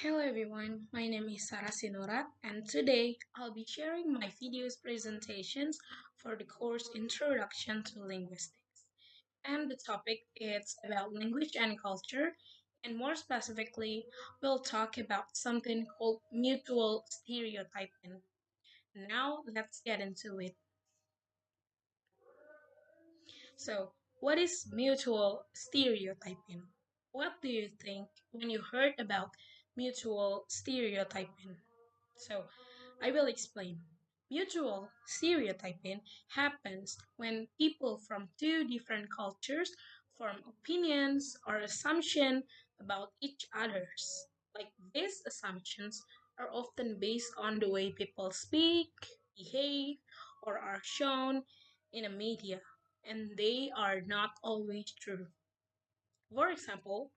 Hello everyone, my name is Sarah Sinorat and today I'll be sharing my videos presentations for the course Introduction to Linguistics. And the topic is about language and culture, and more specifically, we'll talk about something called mutual stereotyping. Now let's get into it. So, what is mutual stereotyping? What do you think when you heard about mutual stereotyping? So, I will explain. Mutual stereotyping happens when people from two different cultures form opinions or assumptions about each other's. Like these assumptions are often based on the way people speak, behave, or are shown in a media, and they are not always true. For example,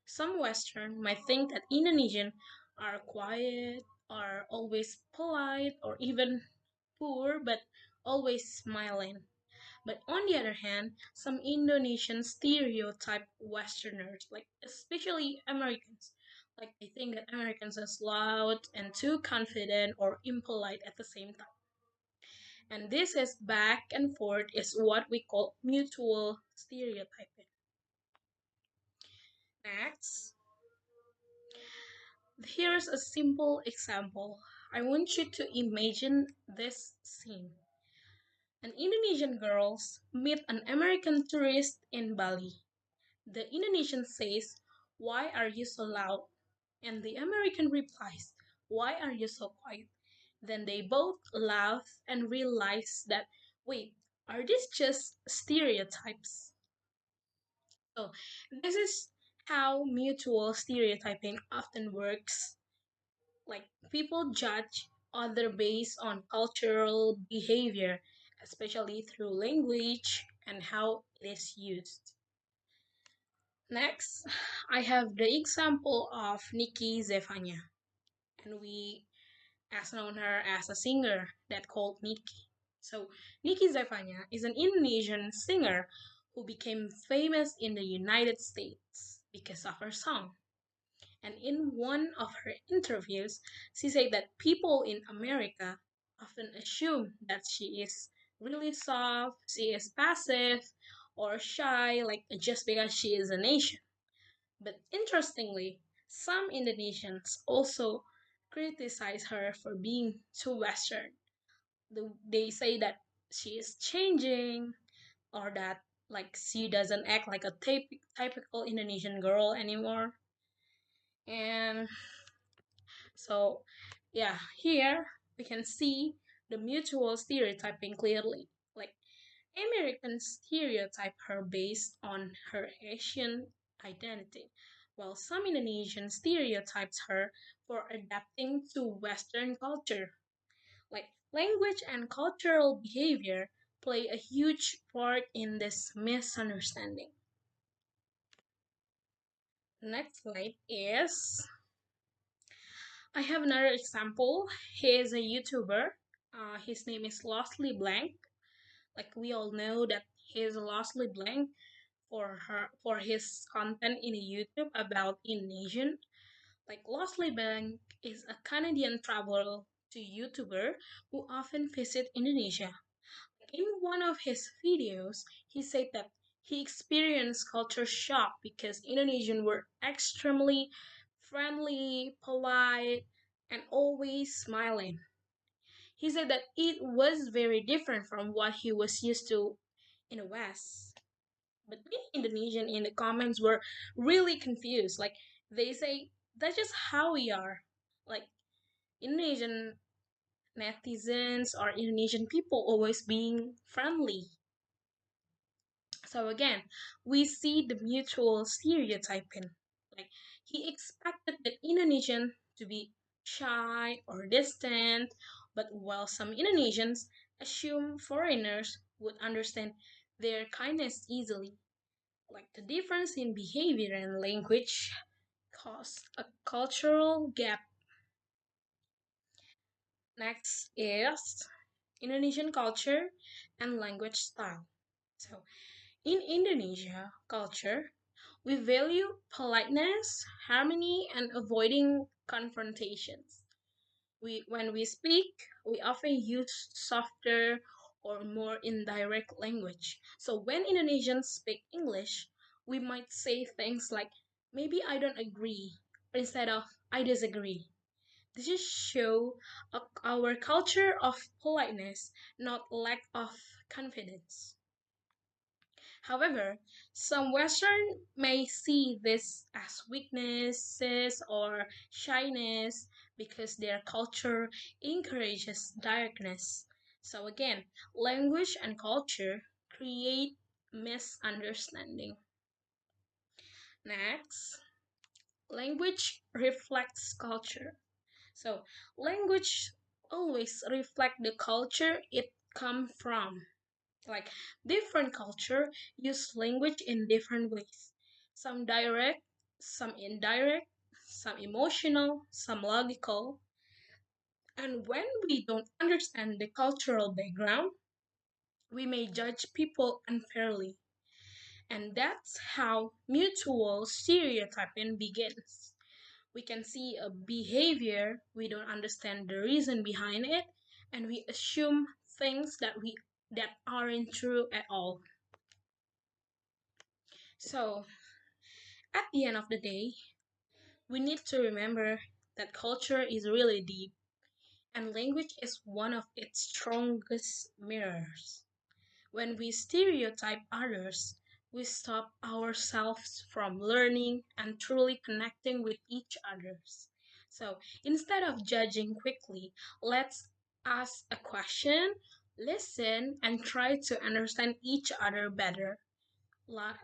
some Western might think that Indonesian are quiet, are always polite, or even poor but always smiling. But on the other hand, some Indonesian stereotype Westerners, like especially Americans, like they think that Americans are loud and too confident or impolite at the same time. And this is back and forth is what we call mutual stereotyping. Next, here's a simple example. I want you to imagine this scene. An Indonesian girls meet an American tourist in Bali. The Indonesian says, "Why are you so loud?" And the American replies, "Why are you so quiet?" Then they both laugh and realize that, wait, are these just stereotypes? So, this is how mutual stereotyping often works. Like people judge other based on cultural behavior, especially through language and how it is used. Next, I have the example of Nikki Zevanya, and we as known her as a singer that called Nikki. So Nikki Zevanya is an Indonesian singer who became famous in the United States because of her song. And in one of her interviews, she said that people in America often assume that she is really soft, she is passive, or shy, like just because she is an Asian. But interestingly, some Indonesians also criticize her for being too Western. They say that she is changing, or that like she doesn't act like a typical Indonesian girl anymore. And so, yeah, here we can see the mutual stereotyping clearly. Like, Americans stereotype her based on her Asian identity, while some Indonesian stereotypes her for adapting to Western culture. Like, language and cultural behavior play a huge part in this misunderstanding. Next slide is I have another example. He is a YouTuber. His name is Lostly Blank. Like we all know that he is Lostly Blank for his content in YouTube about Indonesian. Like Lostly Blank is a Canadian travel to YouTuber who often visit Indonesia. In one of his videos, he said that he experienced culture shock because Indonesians were extremely friendly, polite, and always smiling. He said that it was very different from what he was used to in the West. But many Indonesian in the comments were really confused. Like they say, that's just how we are. Like Indonesian netizens or Indonesian people always being friendly. So again, we see the mutual stereotyping. Like he expected the Indonesian to be shy or distant, but while some Indonesians assume foreigners would understand their kindness easily. Like the difference in behavior and language caused a cultural gap. Next is Indonesian culture and language style. So in Indonesia culture, We value politeness, harmony, and avoiding confrontations. When we speak, we often use softer or more indirect language. So when Indonesians speak English, we might say things like, maybe I don't agree, instead of I disagree. This just show our culture of politeness, not lack of confidence. However, some Western may see this as weaknesses or shyness because their culture encourages directness. So again, language and culture create misunderstanding. Next, language reflects culture. So language always reflect the culture it come from. Like different culture use language in different ways. Some direct, some indirect, some emotional, some logical. And when we don't understand the cultural background, we may judge people unfairly. And that's how mutual stereotyping begins. We can see a behavior, we don't understand the reason behind it, and we assume things that aren't true at all. So, at the end of the day, we need to remember that culture is really deep and language is one of its strongest mirrors. When we stereotype others, we stop ourselves from learning and truly connecting with each others. So instead of judging quickly, let's ask a question, listen, and try to understand each other better.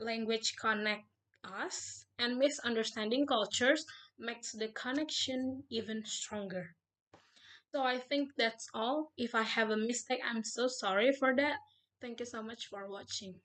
Language connect us, and misunderstanding cultures makes the connection even stronger. So I think that's all. If I have a mistake, I'm so sorry for that. Thank you so much for watching.